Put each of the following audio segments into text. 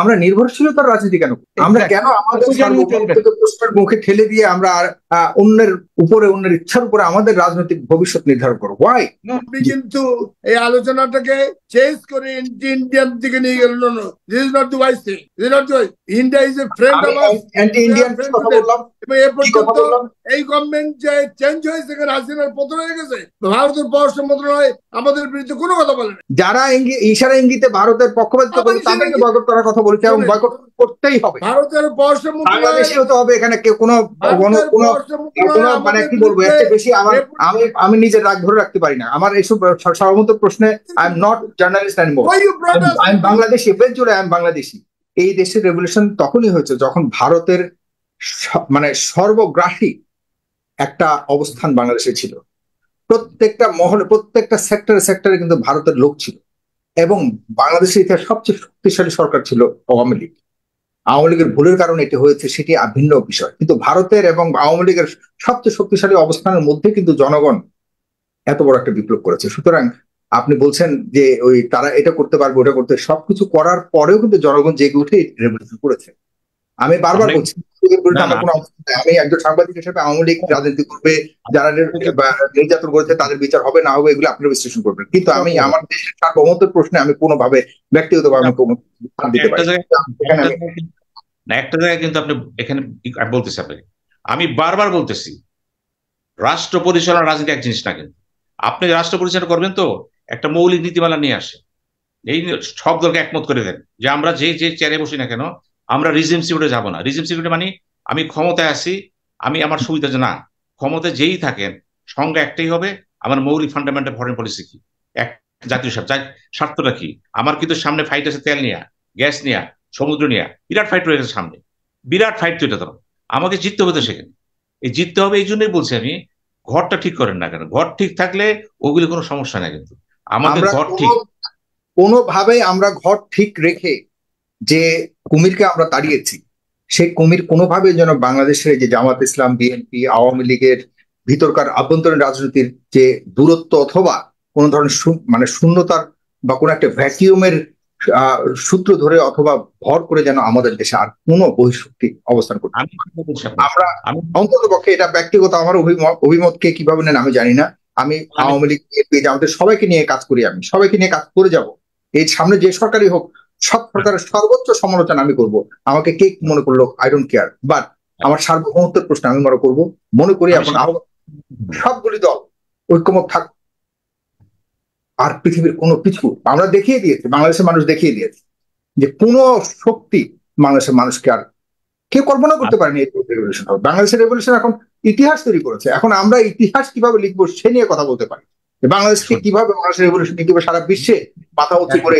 আমরা নির্ভরশীলতার রাজনীতি কেন করি? আমরা কেন আমাদের প্রশ্নের মুখে ঠেলে দিয়ে আমরা অন্যের উপরে, অন্যের ইচ্ছার উপরে আমাদের রাজনৈতিক ভবিষ্যৎ নির্ধারণ করবো? Why? আপনি কিন্তু এই আলোচনাটাকে চেঞ্জ করে ইন্ডিয়ান দিকে নিয়ে গেল। No, this is not the wise thing, this is not the wise. India is a friend of us, anti Indian কথা বললাম। এ পর্যন্ত এই গভর্নমেন্ট যে চেঞ্জ হয়েছে, হাসিনার পতন হয়ে গেছে, ভারতের পররাষ্ট্র মন্ত্রণালয় আমাদের বিরুদ্ধে কোনো কথা বলে না। যারা ইশারা ইঙ্গিতে ভারতের পক্ষপাতিত্ব করে তাদেরকে বয়কট করার কথা বলছে, এবং বয়কট করতেই হবে। ভারতের পররাষ্ট্র মন্ত্রণালয় বাংলাদেশি হতে হবে। এখানে কেউ কোনো মানে কি বলবো, এর চেয়ে বেশি আমি নিজের রাগ ধরে রাখতে পারি না। আমার এইসব সর্বমত প্রশ্নে I am not journalist anymore, I am Bangladeshi, eventually I am Bangladeshi. এই দেশের রেভলিউশন তখনই হয়েছে যখন ভারতের মানে সর্বগ্রাসী একটা অবস্থান বাংলাদেশে ছিল। প্রত্যেকটা মহলে, প্রত্যেকটা সেক্টরে কিন্তু ভারতের লোক ছিল, এবং বাংলাদেশের ইতিহাস সবচেয়ে শক্তিশালী সরকার ছিল আওয়ামী লীগ। আওয়ামী লীগের ভুলের কারণে এটি হয়েছে, সেটি ভিন্ন বিষয়। কিন্তু ভারতের এবং আওয়ামী লীগের সবচেয়ে শক্তিশালী অবস্থানের মধ্যে কিন্তু জনগণ এত বড় একটা বিপ্লব করেছে। সুতরাং আপনি বলছেন যে ওই তারা এটা করতে পারবে, ওটা করতে, সবকিছু করার পরেও কিন্তু জনগণ জেগে উঠে রেভলিউশন করেছে। আমি বারবার বলছি, আমি একজন সাংবাদিক হিসেবে আওয়ামী লীগ রাজনীতি করবে, যারা নির্যাতন করেছে তাদের বিচার হবে না হবে এগুলো আপনারা বিশ্লেষণ করবেন, কিন্তু আমি আমার দেশের সার্বভৌমত্বের প্রশ্নে আমি কোনোভাবে ব্যক্তিগতভাবে দিতে পারি না। একটা জায়গায় কিন্তু আপনি এখানে বলতেছি, আপনাকে আমি বারবার বলতেছি, রাষ্ট্র পরিচালনা রাজনীতি এক জিনিস না। কিন্তু আপনি রাষ্ট্র পরিচালনা করবেন তো একটা মৌলিক নীতিমালা নিয়ে আসে, এই সব দলকে একমত করে দেন যে আমরা যে চেয়ারে বসি না কেন আমরা রিজিম সিকিউরিটি যাবো না। রিজিম সিকিউরিটি মানে আমি ক্ষমতায় আছি, আমি আমার সুবিধা না, ক্ষমতায় যেই থাকেন সংজ্ঞা একটাই হবে, আমার মৌলিক ফান্ডামেন্টাল ফরেন পলিসি কি, এক জাতীয় স্বার্থটা কি। আমার কিন্তু সামনে ফাইট আছে, তেল নিয়ে, গ্যাস নিয়ে, সমুদ্র নিয়ে, বিরাট ফাইট রয়েছে সামনে, বিরাট ফাইট। তো এটা তো আমাকে জিততে হবে, তো সেখানে এই জিততে হবে। এই জন্যই বলছি আমি, ঘরটা ঠিক করেন না কেন, ঘর ঠিক থাকলে ওগুলি কোনো সমস্যা নেই। কিন্তু আমাদের ঘর ঠিক, কোনোভাবেই আমরা ঘর ঠিক রেখে যে কুমিরকে আমরা তাড়িয়েছি, সেই কুমির কোনোভাবে যেন বাংলাদেশের যে জামাত ইসলাম, বিএনপি, আওয়ামী লীগের ভিতরকার আভ্যন্তরীণ রাজনীতির যে দূরত্ব অথবা কোন ধরনের মানে শূন্যতার বা কোন একটা ভ্যাকিউমের সূত্র ধরে অথবা ভর করে যেন আমাদের দেশে আর কোনো বহিঃশক্তি অবস্থান করতে। আমরা অন্তত পক্ষে, এটা ব্যক্তিগত আমার অভিমতকে কিভাবে নেন আমি জানি না, আমি আওয়ামী লীগ, বিএনপি, আমাদের সবাইকে নিয়ে কাজ করি, আমি সবাইকে নিয়ে কাজ করে যাব। এই সামনে যে সরকারই হোক, সব প্রকারের সর্বোচ্চ সমালোচনা আমি করব। আমাকে কে মনে করলো আই ডোন্ট কেয়ার, বাট আমার সার্বভৌমত্বের প্রশ্ন আমি মনে করি এখন সবগুলি দল ঐক্যমত থাক। আর পৃথিবীর কোনো কিছু আমরা দেখিয়ে দিয়েছি, বাংলাদেশের মানুষ দেখিয়ে দিয়েছে যে কোনো শক্তি বাংলাদেশের মানুষকে আর কেউ কল্পনা করতে পারেনি এই রেভলিউশন হবে। বাংলাদেশের রেভলিউশন এখন ইতিহাস তৈরি করেছে। এখন আমরা ইতিহাস কিভাবে লিখবো সে নিয়ে কথা বলতে পারি। বাংলাদেশকে কিভাবে, বাংলাদেশের রেভলিউশন কিভাবে সারা বিশ্বে মাথা উঁচু করে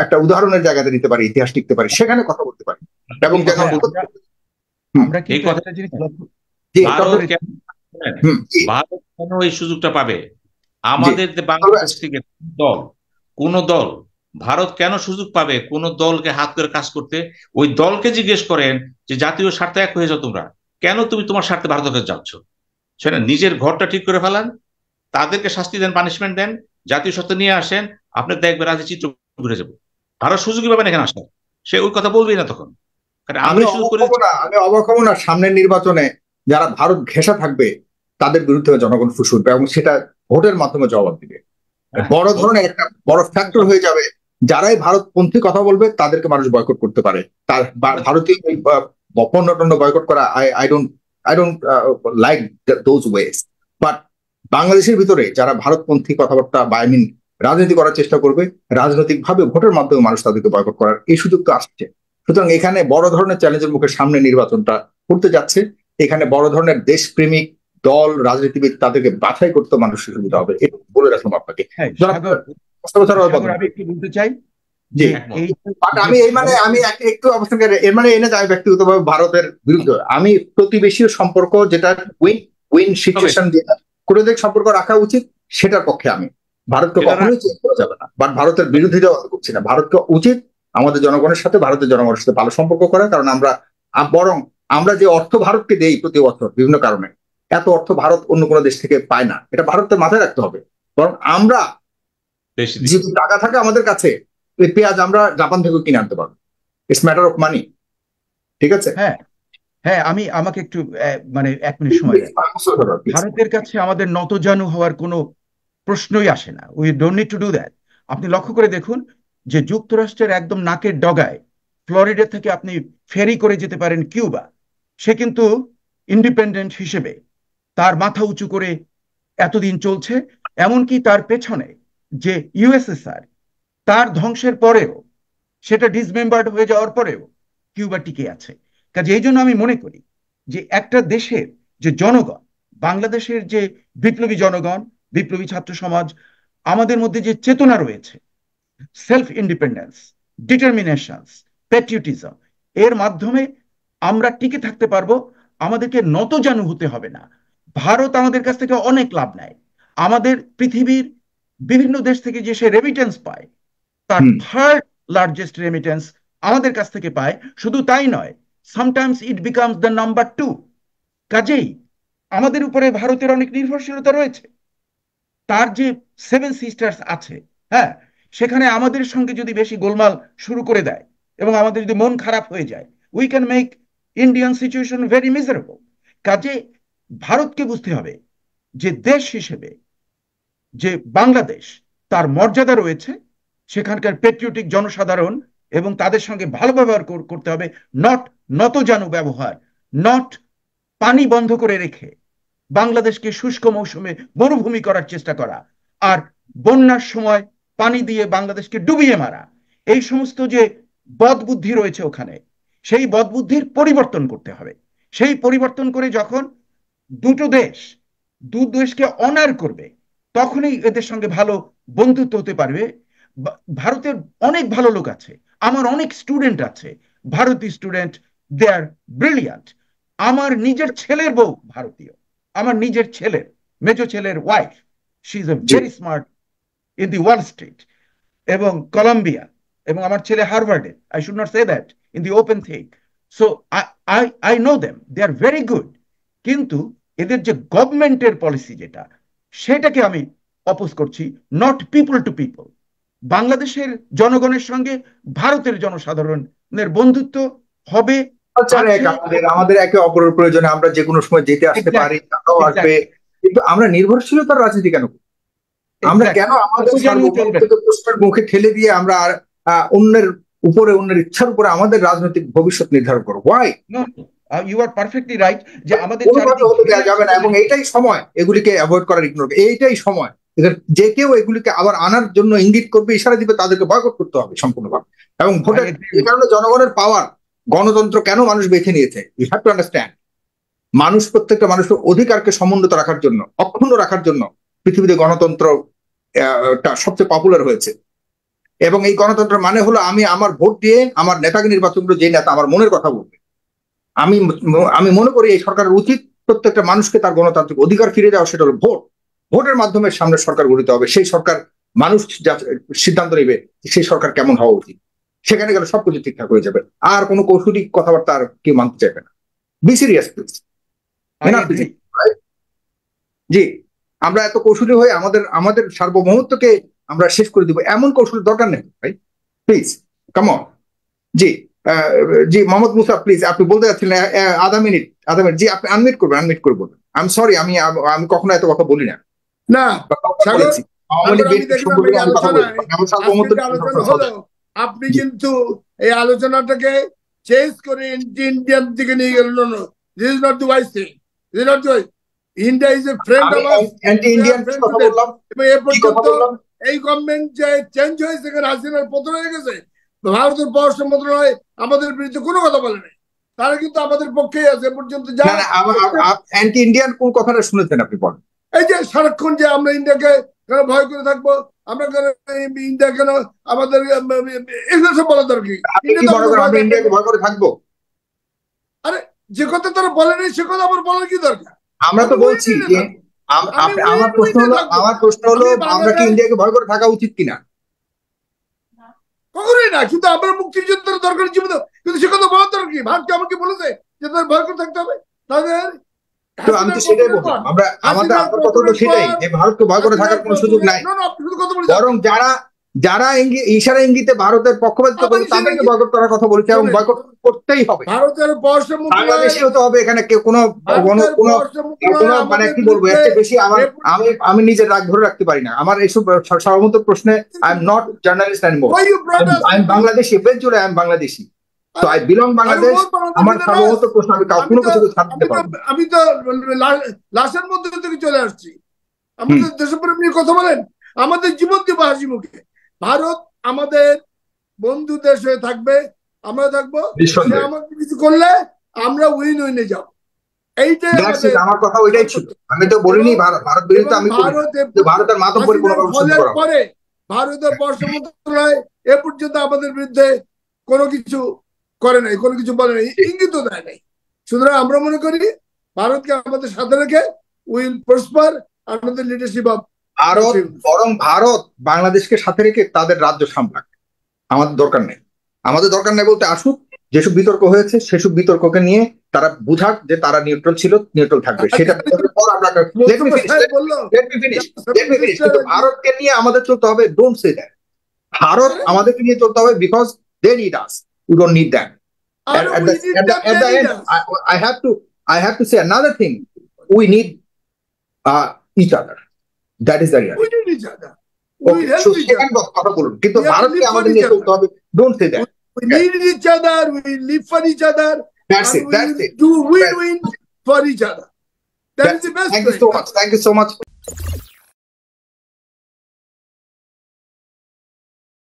একটা উদাহরণের জায়গাতে নিতে পারি, ইতিহাস লিখতে পারি, সেখানে কথা বলতে পারি। এবং আমরা কি একটা জিনিস, ভারত কেন এই সুযোগটা পাবে? আমাদের বাংলাদেশ থেকে কোন দল ভারত কেন সুযোগ পাবে কোন দলকে হাত করে কাজ করতে? ওই দলকে জিজ্ঞেস করেন যে জাতীয় স্বার্থে এক হয়ে যাও তোমরা, কেন তুমি তোমার স্বার্থে ভারতের কাছে যাচ্ছ? সেটা নিজের ঘরটা ঠিক করে ফেলান, তাদেরকে শাস্তি দেন, পানিশমেন্ট দেন, জাতীয় স্বার্থ নিয়ে আসেন, আপনি দেখবেন আজ চিত্র ঘুরে যাবো। ভারত সুযোগই পাবেন এখানে আসেন, সে ওই কথা বলবেই না তখন। আমি অবাক হব না সামনের নির্বাচনে যারা ভারত ঘেঁষা থাকবে তাদের বিরুদ্ধে জনগণ ফুঁসে উঠবে, এবং সেটা ভোটের মাধ্যমে জবাব দিবে। বড় ধরনের একটা বড় ফ্যাক্টর হয়ে যাবে। যারাই ভারতপন্থী কথা বলবে তাদেরকে মানুষ বয়কট করতে পারে। তার ভারতীয় পণ্য টন্য বয়কট করা, I don't like those ways. But বাংলাদেশের ভিতরে যারা ভারতপন্থী কথাবার্তা বা রাজনীতি করার চেষ্টা করবে, রাজনৈতিক ভাবে ভোটের মাধ্যমে মানুষ তাদেরকে বয়কট করার এই সুযোগ তো আসছে। সুতরাং এখানে বড় ধরনের চ্যালেঞ্জের মুখে সামনে নির্বাচনটা করতে যাচ্ছে। এখানে বড় ধরনের দেশপ্রেমিক দল, রাজনীতিবিদ তাদেরকে বাছাই করতে মানুষের সুবিধা হবে, এটা বলে রাখলাম আপনাকে। বলতে চাই আমি আমি একটু অবস্থান এর মানে এনে যাই ব্যক্তিগতভাবে ভারতের বিরুদ্ধে। আমি প্রতিবেশী সম্পর্ক যেটা উইন উইন সিচুয়েশন দিয়ে কোনো দিক সম্পর্ক রাখা উচিত, সেটার পক্ষে আমি। ভারতকে কখনোই চেঞ্জ করা যাবে না, বাট ভারতের বিরোধিতা করছি না। ভারতকে উচিত আমাদের জনগণের সাথে, ভারতের জনগণের সাথে ভালো সম্পর্ক করা। কারণ আমরা যে অর্থ ভারতকে দেই প্রতি বছর বিভিন্ন কারণে, এত অর্থ ভারত অন্য কোনো দেশ থেকে পায় না, এটা ভারতের মাথায় রাখতে হবে। বরং আমরা যেহেতু টাকা থাকে আমাদের কাছে, এই পেঁয়াজ আমরা জাপান থেকে কিনে আনতে পারবো, ইটস ম্যাটার অফ মানি। ঠিক আছে? হ্যাঁ হ্যাঁ, আমাকে একটু মানে 1 মিনিট সময় দেন। ভারতের কাছে আমাদের নতজানু হওয়ার কোনো প্রশ্নই আসে না। We don't need to do that. আপনি লক্ষ্য করে দেখুন যে যুক্তরাষ্ট্রের একদম নাকের ডগায় ফ্লোরিডা থেকে আপনি ফেরি করে যেতে পারেন কিউবা। সে কিন্তু ইন্ডিপেন্ডেন্ট হিসেবে তার মাথা উঁচু করে এতদিন চলছে। এমনকি তার পেছনে যে ইউএসএসআর, তার ধ্বংসের পরেও, সেটা ডিসমেম্বার্ড হয়ে যাওয়ার পরেও কিউবা টিকে আছে। কাজে এই জন্য আমি মনে করি যে একটা দেশের যে জনগণ, বাংলাদেশের যে বিপ্লবী জনগণ, বিপ্লবী ছাত্র সমাজ, আমাদের মধ্যে যে চেতনা রয়েছে, সেলফ ইন্ডিপেন্ডেন্স, ডিটারমিনেশনস, প্যাট্রিয়টিজম, এর মাধ্যমে আমরা টিকে থাকতে পারবো। আমাদেরকে নতজানু হতে হবে না। ভারত আমাদের কাছ থেকে অনেক লাভ নেয়। আমাদের পৃথিবীর বিভিন্ন দেশ থেকে যে সে রেমিটেন্স পায়, তার থার্ড লার্জেস্ট রেমিটেন্স আমাদের কাছ থেকে পায়। শুধু তাই নয়, sometimes it becomes the number 2। কাজেই আমাদের উপরে ভারতের অনেক নির্ভরশীলতা রয়েছে। তার যে 7 সিস্টার্স আছে, হ্যাঁ, সেখানে আমাদের সঙ্গে যদি বেশি গোলমাল শুরু করে দেয় এবং আমাদের যদি মন খারাপ হয়ে যায়, we can make Indian situation very miserable. কাজে ভারতকে বুঝতে হবে যে দেশ হিসেবে যে বাংলাদেশ, তার মর্যাদা রয়েছে, সেখানকার পেট্রিয়টিক জনসাধারণ এবং তাদের সঙ্গে ভালো ব্যবহার করতে হবে। নট নতজানু ব্যবহার, নট পানি বন্ধ করে রেখে বাংলাদেশকে শুষ্ক মৌসুমে মরুভূমি করার চেষ্টা করা, আর বন্যার সময় পানি দিয়ে বাংলাদেশকে ডুবিয়ে মারা। এই সমস্ত যে বদবুদ্ধি রয়েছে ওখানে, সেই বদবুদ্ধির পরিবর্তন করতে হবে। সেই পরিবর্তন করে যখন দু দেশকে অনার করবে, তখনই এদের সঙ্গে ভালো বন্ধুত্ব হতে পারবে। ভারতের অনেক ভালো লোক আছে, আমার অনেক স্টুডেন্ট আছে, ভারতীয় স্টুডেন্ট, দে আর ব্রিলিয়ান্ট। আমার নিজের ছেলের বউ ভারতীয়, আমার নিজের ছেলের, মেজো ছেলের wife, she is a very smart in the Wall Street এবং কলম্বিয়া, এবং আমার ছেলে হার্ভার্ডে। I should not say that in the open thing. So I know them, they are very good. কিন্তু এদের যে গভর্নমেন্টের পলিসি, যেটা, সেটাকে আমি অপোজ করছি। Not people to people. বাংলাদেশের জনগণের সঙ্গে ভারতের জনসাধারণের বন্ধুত্ব হবে। আমাদের একে অপরের প্রয়োজনে আমরা যে কোনো সময় যেতে আসতে পারি, তারাও আসবে। কিন্তু আমরা নির্ভরশীলতার রাজনীতি কেন করি? আমরা কেন আমাদের প্রশ্নের মুখে ঠেলে দিয়ে আমরা অন্যের উপরে, অন্যের ইচ্ছার উপরে আমাদের রাজনৈতিক ভবিষ্যৎ নির্ধারণ করবো? Why? You are perfectly right যে আমাদের হতে দেওয়া যাবে না, এবং এইটাই সময় এগুলিকে অ্যাভয়েড করার, ইগনোর। এইটাই সময় যে কেউ এগুলিকে আবার আনার জন্য ইঙ্গিত করবে, ইশারা দিবে, তাদেরকে বয়কট করতে হবে সম্পূর্ণভাবে। এবং ভোটের এই কারণে জনগণের পাওয়ার, গণতন্ত্র কেন মানুষ বেছে নিয়েছে, ইউ হ্যাভ টু আন্ডারস্ট্যান্ড। মানুষ, প্রত্যেকটা মানুষের অধিকারকে সমুন্নত রাখার জন্য, অক্ষুণ্ণ রাখার জন্য পৃথিবীতে গণতন্ত্র সবচেয়ে পপুলার হয়েছে। এবং এই গণতন্ত্রের মানে হলো আমি আমার ভোট দিয়ে আমার নেতাকে নির্বাচন করে, যে নেতা আমার মনের কথা বলবে। আমি মনে করি এই সরকারের উচিত প্রত্যেকটা মানুষকে তার গণতান্ত্রিক অধিকার ফিরে যাওয়া। সেটা হলো ভোট। ভোটের মাধ্যমে সামনে সরকার গঠিত হবে। সেই সরকার, মানুষ যা সিদ্ধান্ত নেবে সেই সরকার কেমন হওয়া উচিত, সেখানে গেলে সবকিছু ঠিকঠাক হয়ে যাবে। আর কোনো কৌশলিক কথাবার্তা আর কেউ মানতে চাইবে না। Be serious please. জি, আমরা এত কৌশলী হয়ে আমাদের সার্বভৌমত্বকে আমরা শেষ করে দিব, এমন কৌশলের দরকার নেই ভাই, প্লিজ কাম অন। জি জি, মোহাম্মদ মুসা প্লিজ, আপনি বলতে যাচ্ছিলেন আধা মিনিট। জি, আপনি আনমিউট করবেন, আনমিউট করে বলবেন। আই এম সরি, আমি কখনো এত কথা বলি না। আপনি কিন্তু এই আলোচনাটাকে চেঞ্জ করে ইন্ডিয়ান দিকে নিয়ে গেলেন। This is not the wise thing, this is not the wise. India is a friend of আস। এই গভর্নমেন্ট যে চেঞ্জ হয়েছে, সেখানে হাসিনার পতন হয়ে গেছে, ভারতের পররাষ্ট্র মন্ত্রণালয় আমাদের বিরুদ্ধে কোনো কথা বলে নাই। তারা কিন্তু আমাদের পক্ষেই আছে পর্যন্ত। অ্যান্টি ইন্ডিয়ান কোন কথাটা শুনেছেন আপনি? বলেন। এই যে সারাক্ষণ যে আমরা ইন্ডিয়াকে কেন ভয় করে থাকবো, আমরা কেন ইন্ডিয়া কেন আমাদের, এগুলো সব বলা দরকার। ইন্ডিয়াকে ভয় করে থাকবো? আরে যে কথা তারা বলে নাই, সে কথা আমার বলার কি দরকার? আমরা তো বলছি যে আমার প্রশ্ন হলো আমরা কি ইন্ডিয়াকে ভয় করে থাকা উচিত কিনা? কখনোই না। কিন্তু আমরা মুক্তিযুদ্ধের দরকার জীবিত, কিন্তু সে কথা বলার দরকার কি? ভারতকে আমাকে বলেছে যে তাদের ভয় করে থাকতে হবে তাদের। আমি তো সেটাই বললাম, আমাদের কথা তো সেটাই, যে ভারতকে ভয় করে থাকার কোনো সুযোগ নাই। বরং যারা ইশারা ইঙ্গিতে ভারতের পক্ষপাতিত্ব করে তাদেরকে বয়কট করার কথা বলেছে এবং বয়কট করতেই হবে। ভারতের পররাষ্ট্র মন্ত্রণালয় বাংলাদেশে হতে হবে, এখানে কেউ কোনো মানে কি বলবো, এর চেয়ে বেশি আমি নিজের রাগ ধরে রাখতে পারি না। আমার এইসব সার্বভৌমত্ব প্রশ্নে I am not journalist anymore, I am Bangladeshi, eventually I am Bangladeshi, so I belong Bangladesh. আমার সার্বভৌমত্ব প্রশ্ন আমি কোনো কিছু ছাড় দিতে পারবো না। আমি তো লাশের মধ্যে থেকে চলে আসছি। আমাদের দেশপ্রেম নিয়ে কথা বলেন, আমাদের জীবন দিব হাসি মুখে। ভারত আমাদের বন্ধু দেশ হয়ে থাকবে, আমরা থাকবো। আমাদের কিছু করলে আমরা উইন উইনে যাব, এইটাই আমার কথা। ওইটাই ছিল, আমি তো বলিনি ভারত বিরোধী, আমি ভারতের মাতব্বরি পরে ভারতের পররাষ্ট্র মন্ত্রণালয় এ পর্যন্ত আমাদের বিরুদ্ধে কোনো কিছু করে নাই, কোনো কিছু বলে নাই, ইঙ্গিত দেয় নাই। সুতরাং আমরা মনে করি ভারতকে আমাদের সাথে রেখে উইল প্রসপার আমাদের লিডারশিপ অফ ভারত, বরং ভারত বাংলাদেশকে সাথে রেখে তাদের রাজ্য সামলাক। আমাদের দরকার নেই, আমাদের দরকার নেই বলতে আসুক, যেসব বিতর্ক হয়েছে সেসব বিতর্ককে নিয়ে তারা বুঝাক যে তারা নিউট্রাল ছিল, নিউট্রাল থাকবে। সেটা কিন্তু ভারতকে নিয়ে আমাদের চলতে হবে, ডোন্ট সে দ্যাট। ভারত আমাদেরকে নিয়ে চলতে হবে because they need us, we don't need them. At the end, I have to say another thing. We need each other. That is the reality. We need each other. কথা বলুন, কিন্তু ভারতকে আমাদের নিয়ে চলতে হবে, don't say that. We need each other. We live for each other. That's it. That's it. Do win-win for each other. That is the best way. Thank you so much. Thank you so much.